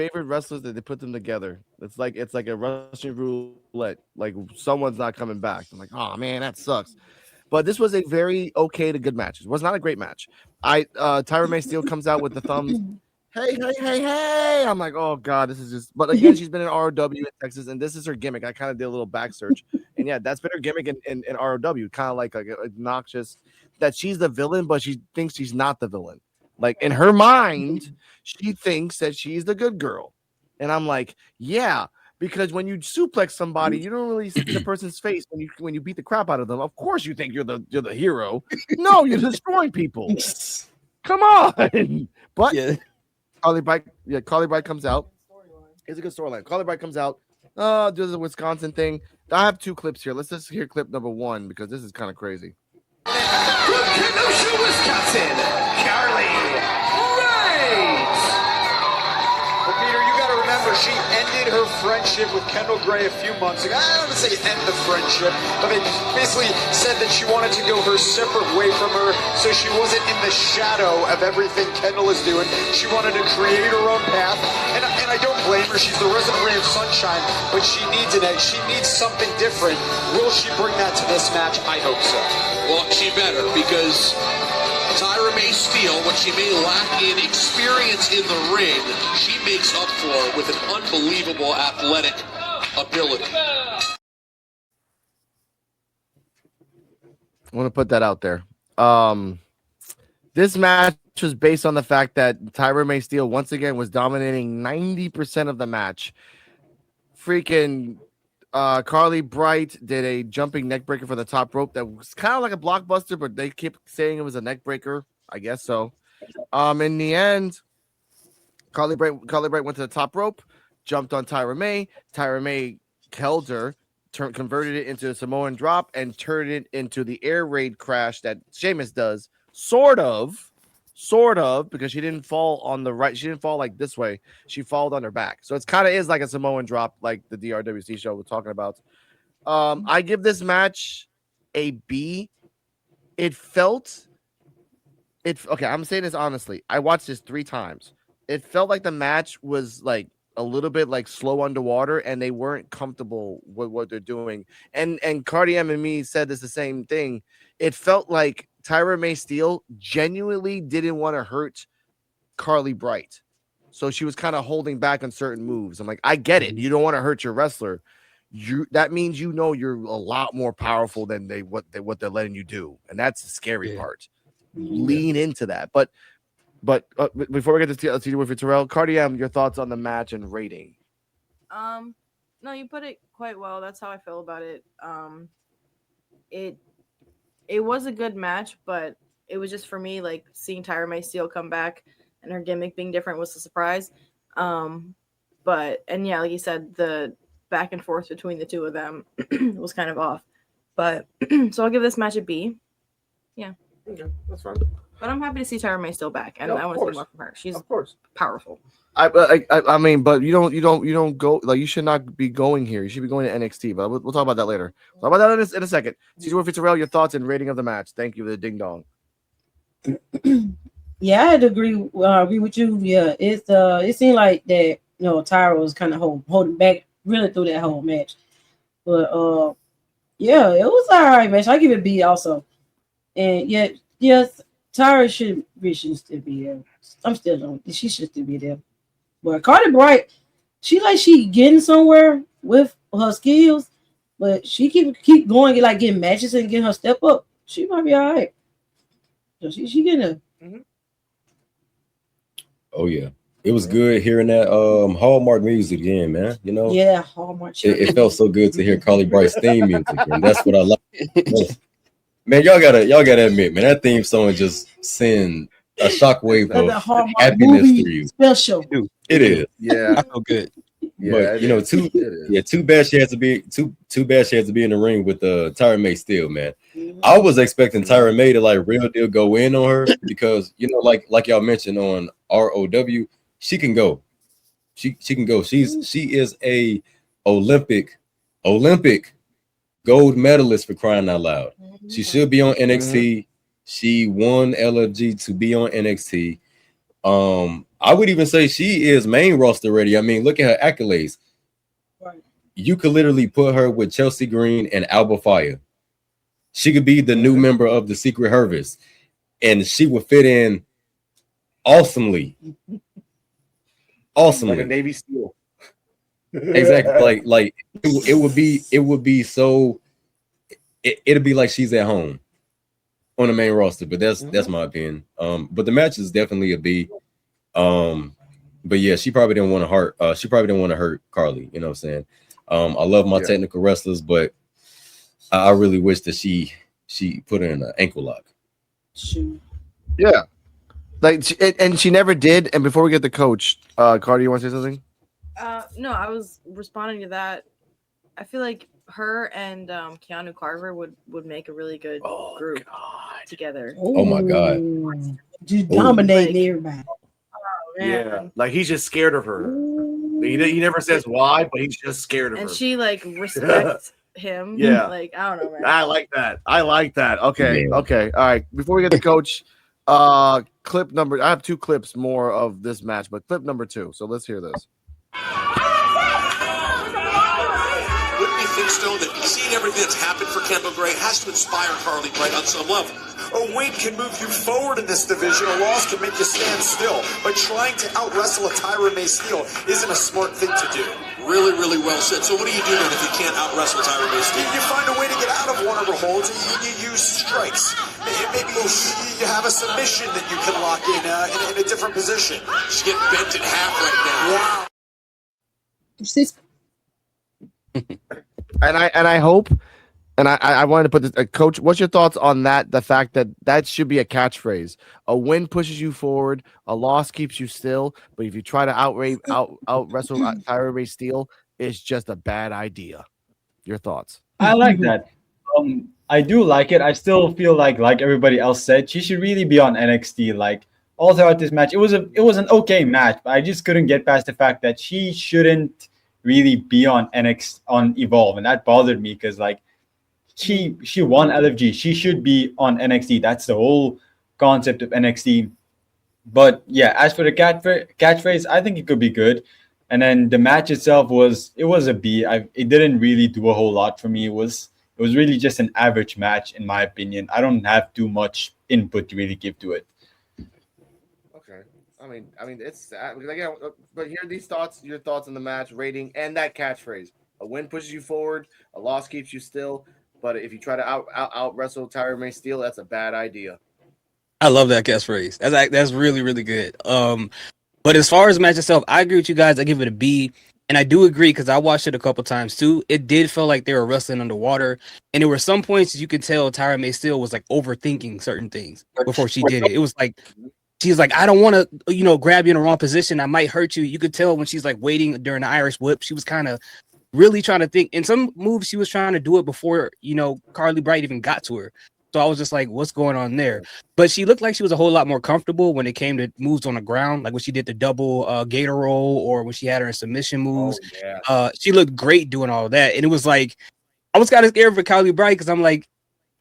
favorite wrestlers that they put them together. It's like a Russian roulette. Like someone's not coming back. I'm like, oh man, that sucks. But this was a very okay to good match. It was not a great match. Tyra May Steele comes out with the thumbs. Hey, hey, hey, hey. I'm like, oh God, this is just, but again, she's been in ROW in Texas, and this is her gimmick. I kind of did a little back search. And yeah, that's been her gimmick in ROW, kind of like obnoxious that she's the villain, but she thinks she's not the villain. Like in her mind, she thinks that she's the good girl. And I'm like, yeah, because when you suplex somebody, you don't really see the person's face when you beat the crap out of them. Of course, you think you're the hero. No, you're destroying people. Come on. But yeah. Carlee Bright comes out. It's a good storyline. Carlee Bright comes out. Does the Wisconsin thing. I have 2 clips here. Let's just hear clip number 1 because this is kind of crazy. From Kenosha, Wisconsin, Carlee Bright. Well, Peter, you got to remember, she ended her friendship with Kendall Gray a few months ago. I don't want to say end the friendship, but they basically said that she wanted to go her separate way from her, so she wasn't in the shadow of everything Kendall is doing. She wanted to create her own path, and I don't blame her. She's the resident ray of sunshine, but she needs an edge. She needs something different. Will she bring that to this match? I hope so. Well, she better, because Tyra May Steele, what she may lack in experience in the ring, she makes up for with an unbelievable athletic ability. I want to put that out there. This match was based on the fact that Tyra May Steele once again was dominating 90% of the match. Freaking Carlee Bright did a jumping neck breaker for the top rope that was kind of like a blockbuster, but they kept saying it was a neck breaker. I guess so. In the end, Carlee Bright went to the top rope, jumped on Tyra May. Tyra May held her, converted it into a Samoan drop, and turned it into the air raid crash that Sheamus does. Sort of, because she didn't fall on the right. She didn't fall like this way. She fell on her back. So it's kind of is like a Samoan drop, like the DRWC show we're talking about. I give this match a B. Okay, I'm saying this honestly. I watched this 3 times. It felt like the match was like a little bit like slow underwater, and they weren't comfortable with what they're doing. And Cardi M and me said this the same thing. It felt like Tyra May Steele genuinely didn't want to hurt Carlee Bright. So she was kind of holding back on certain moves. I'm like, I get it. You don't want to hurt your wrestler. That means you're a lot more powerful than what they're letting you do. And that's the scary part. Lean into that. But before we get to see with Terrell, Cardi M, your thoughts on the match and rating? No, you put it quite well. That's how I feel about it. It was a good match, but it was just for me, like seeing Tyra May Steele come back and her gimmick being different was a surprise. Like you said, the back and forth between the two of them was kind of off. But so I'll give this match a B. Yeah. Okay, that's fine. But I'm happy to see Tyra May Steele back, and I want to see more from her. She's powerful. I mean, but you don't go, like, you should not be going here. You should be going to NXT. But we'll talk about that later. We'll talk about that in a second. CJ Terrell, your thoughts and rating of the match. Thank you for the ding dong. Yeah, I'd agree with you. Yeah, it seemed like that. Tyra was kind of holding back really through that whole match. But yeah, it was all right match. I give it a B also. And yes, Tyra should still be there. I'm still on. She should still be there. But Carlee Bright, she getting somewhere with her skills, but she keep going, like getting matches and getting her step up. She might be all right. So she getting there. Mm-hmm. Oh yeah, it was good hearing that Hallmark music again, man. Yeah, Hallmark. It felt so good to hear Carlee Bright's theme music, and that's what I like. Man, y'all gotta admit, man, that theme song just send a shockwave of happiness through you. Special. It is. Yeah, I feel good. Yeah, but too bad she has to be too bad she has to be in the ring with Tyra May Steele, man. I was expecting Tyra May to like real deal go in on her because like y'all mentioned on ROW, she can go. She can go. She is a Olympic gold medalist, for crying out loud. She should be on NXT. She won LFG to be on NXT. I would even say she is main roster ready. I mean, look at her accolades. Right. You could literally put her with Chelsea Green and Alba Fire. She could be the new member of the Secret Harvest, and she would fit in awesomely. Like a Navy SEAL. Exactly. Like it would be so. It'll be like she's at home on the main roster. But that's my opinion. But the match is definitely a B. But yeah, she probably didn't want to hurt. She probably didn't want to hurt Carlee. You know what I'm saying? I love my technical wrestlers, but I really wish that she put her in an ankle lock. Shoot. Yeah, like and she never did. And before we get the coach, Carlee, you want to say something? No, I was responding to that. I feel like her and Keanu Carver would make a really good group together. Oh my God. You dominating everybody. Yeah, like he's just scared of her. He never says why, but he's just scared of her. And she like respects him. Yeah. Like I don't know, man. I like that. Okay, okay, all right. Before we get the coach, clip number. I have 2 clips more of this match, but clip number 2. So let's hear this. Wouldn't you think, Stone, that seeing everything that's happened for Kendall Gray has to inspire Carlee Bright on some level? A win can move you forward in this division. A loss can make you stand still. But trying to out-wrestle a Tyra May Steele isn't a smart thing to do. Really, really well said. So what do you do then if you can't out-wrestle Tyra May Steele? You find a way to get out of one of her holds, and you use strikes. Maybe you have a submission that you can lock in a different position. She's getting bent in half right now. Yeah. And I hope. And I wanted to put this, Coach, what's your thoughts on that? The fact that should be a catchphrase. A win pushes you forward, a loss keeps you still. But if you try to out wrestle Tyra May Steele, it's just a bad idea. Your thoughts? I like that. I do like it. I still feel like everybody else said, she should really be on NXT. Like all throughout this match, it was an okay match, but I just couldn't get past the fact that she shouldn't really be on NXT on Evolve, and that bothered me because like. She won LFG. She should be on NXT. That's the whole concept of NXT. But yeah, as for the catchphrase, I think it could be good. And then the match itself was a B. It didn't really do a whole lot for me. It was really just an average match in my opinion. I don't have too much input to really give to it. Okay. I mean, it's again, but here are these thoughts, your thoughts on the match, rating, and that catchphrase. A win pushes you forward, a loss keeps you still. But if you try to out wrestle Tyra May Steele, that's a bad idea. I love that catchphrase. That's really, really good. But as far as the match itself, I agree with you guys. I give it a B. And I do agree because I watched it a couple times too. It did feel like they were wrestling underwater. And there were some points you could tell Tyra May Steele was like overthinking certain things before she did it. It was like, she's like, I don't want to, grab you in the wrong position. I might hurt you. You could tell when she's like waiting during the Irish whip, she was kind of really trying to think. In some moves, she was trying to do it before, Carlee Bright even got to her. So I was just like, what's going on there? But she looked like she was a whole lot more comfortable when it came to moves on the ground, like when she did the double gator roll or when she had her submission moves. Oh, yeah. She looked great doing all of that. And it was like, I was kind of scared for Carlee Bright because I'm like,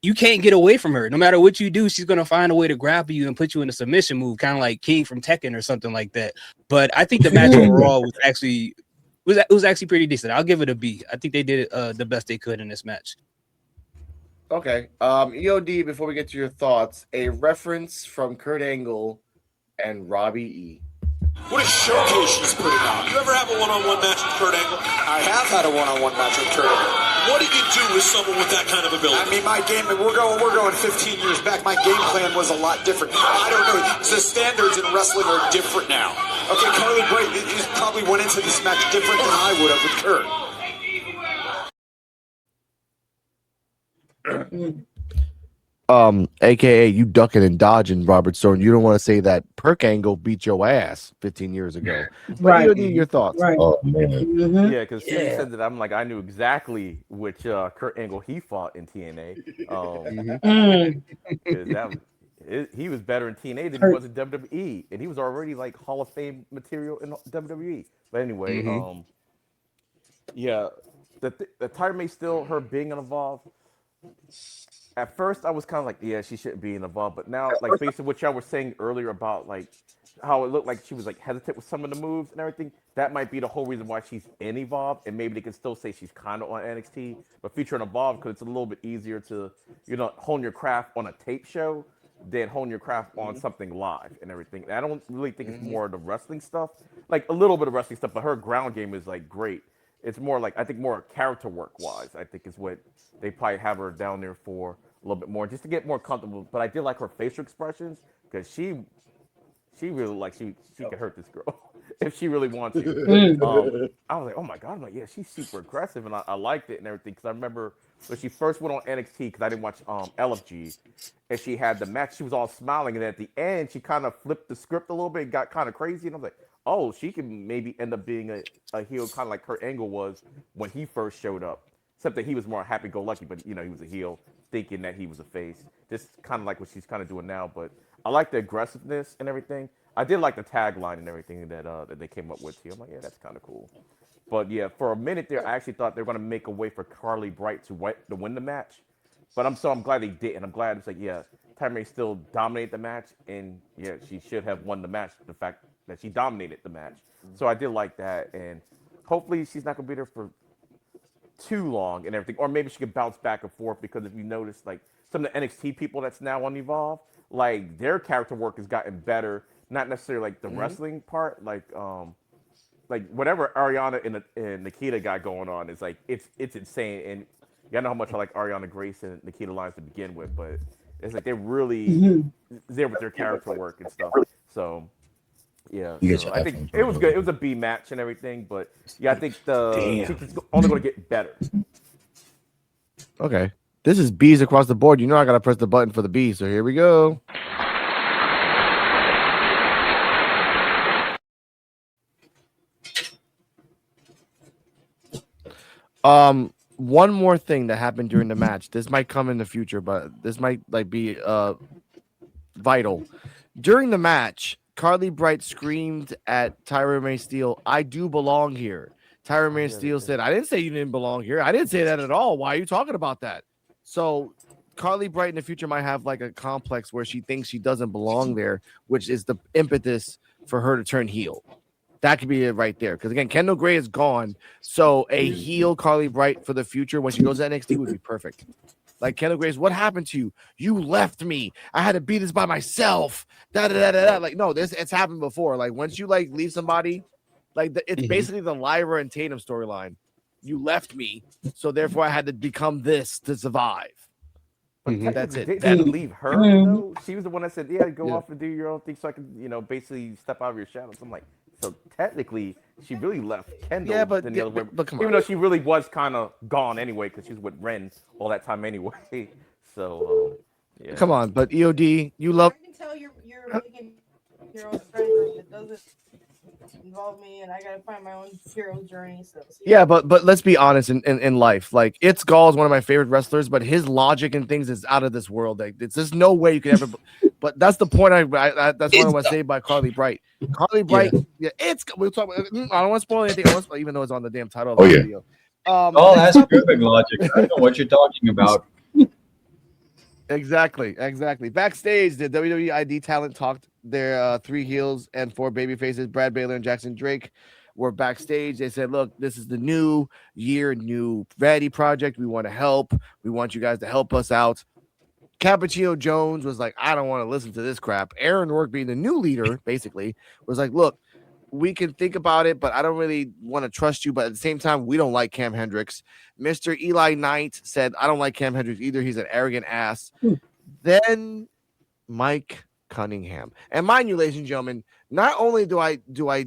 you can't get away from her. No matter what you do, she's going to find a way to grab you and put you in a submission move, kind of like King from Tekken or something like that. But I think the match overall was actually... It was actually pretty decent. I'll give it a B. I think they did the best they could in this match. Okay. EOD, before we get to your thoughts, a reference from Kurt Angle and Robbie E. What a showcase she's putting on. You ever have a one-on-one match with Kurt Angle? I have had a one-on-one match with Kurt Angle. What do you do with someone with that kind of ability? I mean, my game, we're going 15 years back. My game plan was a lot different. I don't know. The standards in wrestling are different now. Okay, Carlee Bright probably went into this match different than I would have with Kurt. AKA you ducking and dodging, Robert Stone. You don't want to say that Perk Angle beat your ass 15 years ago. Right. You need your thoughts. Right. Oh man. Mm-hmm. Yeah, because he said that I'm like, I knew exactly which Kurt Angle he fought in TNA. He was better in TNA than he was in WWE, and he was already like Hall of Fame material in WWE. But anyway, the Tyra May Steele, her being involved. At first, I was kind of like, yeah, she shouldn't be involved. But now, like, based on what y'all were saying earlier about like how it looked like she was like hesitant with some of the moves and everything. That might be the whole reason why she's in Evolve, and maybe they can still say she's kind of on NXT, but featuring Evolve because it's a little bit easier to hone your craft on a tape show than hone your craft on something live and everything. And I don't really think it's more of the wrestling stuff, like a little bit of wrestling stuff, but her ground game is like great. It's more like I think more character work wise. I think is what they probably have her down there for a little bit more, just to get more comfortable. But I did like her facial expressions because she really like she could hurt this girl if she really wants to. I was like, oh my god, I'm like, yeah, she's super aggressive, and I liked it and everything because I remember when she first went on NXT because I didn't watch LFG, and she had the match. She was all smiling, and at the end, she kind of flipped the script a little bit, and got kind of crazy, and I was like, oh, she can maybe end up being a heel, kind of like Kurt Angle was when he first showed up. Except that he was more happy-go-lucky, but he was a heel, thinking that he was a face. Just kind of like what she's kind of doing now. But I like the aggressiveness and everything. I did like the tagline and everything that they came up with too. I'm like, yeah, that's kind of cool. But yeah, for a minute there, I actually thought they were gonna make a way for Carlee Bright to win the match. But I'm glad they didn't. I'm glad it's like, yeah, Tyra May still dominated the match, and yeah, she should have won the match. The fact that she dominated the match, so I did like that, and hopefully she's not gonna be there for too long and everything, or maybe she could bounce back and forth because if you notice, like some of the NXT people that's now on Evolve, like their character work has gotten better. Not necessarily like the wrestling part, like whatever Ariana and Nikita got going on is like it's insane. And y'all know how much I like Ariana Grace and Nikita Lyons to begin with, but it's like they're really there with their character work and stuff. So yeah, so I think it was good. It was a B match and everything, but yeah, I think she's only going to get better. Okay, this is B's across the board. You know I got to press the button for the B, so here we go. One more thing that happened during the match. This might come in the future, but this might be vital. During the match, Carlee Bright screamed at Tyra May Steele, "I do belong here." Tyra May Steele said, "I didn't say you didn't belong here. I didn't say that at all. Why are you talking about that?" So Carlee Bright in the future might have like a complex where she thinks she doesn't belong there, which is the impetus for her to turn heel. That could be it right there. Because again, Kendall Gray is gone. So a heel Carlee Bright for the future when she goes to NXT would be perfect. Like Kendall Grace, what happened to you? You left me. I had to beat this by myself. Like, no, it's happened before. Like once you like leave somebody, like it's basically the Lyra and Tatum storyline. You left me, so therefore I had to become this to survive. That's it. They didn't leave her though. She was the one that said, "Yeah, go off and do your own thing, so I can, basically step out of your shadows." I'm like, so technically, she really left Kendall. Yeah, but, than the other way. But come on. Even though she really was kind of gone anyway, because she was with Ren all that time anyway. So, yeah. Come on, but EOD, you love. I can tell you're making your own friend group that doesn't involve me, and I gotta find my own hero journey. So yeah, but let's be honest. In life, like It's Gall is one of my favorite wrestlers, but his logic and things is out of this world. Like there's no way you could ever. But that's the point. That's what I want to say by Carlee Bright. Carlee Bright, we'll talk. I don't want to spoil anything, even though it's on the damn title of the video. That's perfect logic. I know what you're talking about. Exactly. Backstage, the WWE ID talent talked their 3 heels and 4 baby faces. Brad Baylor and Jackson Drake were backstage. They said, "Look, this is the new year, new Ready project. We want to help. We want you guys to help us out." Cappuccino Jones was like, "I don't want to listen to this crap." Aaron Rourke, being the new leader, basically was like, "Look, we can think about it, but I don't really want to trust you. But at the same time, we don't like Cam Hendricks." Mr. Eli Knight said, "I don't like Cam Hendricks either. He's an arrogant ass." Then Mike Cunningham. And mind you, ladies and gentlemen, not only do I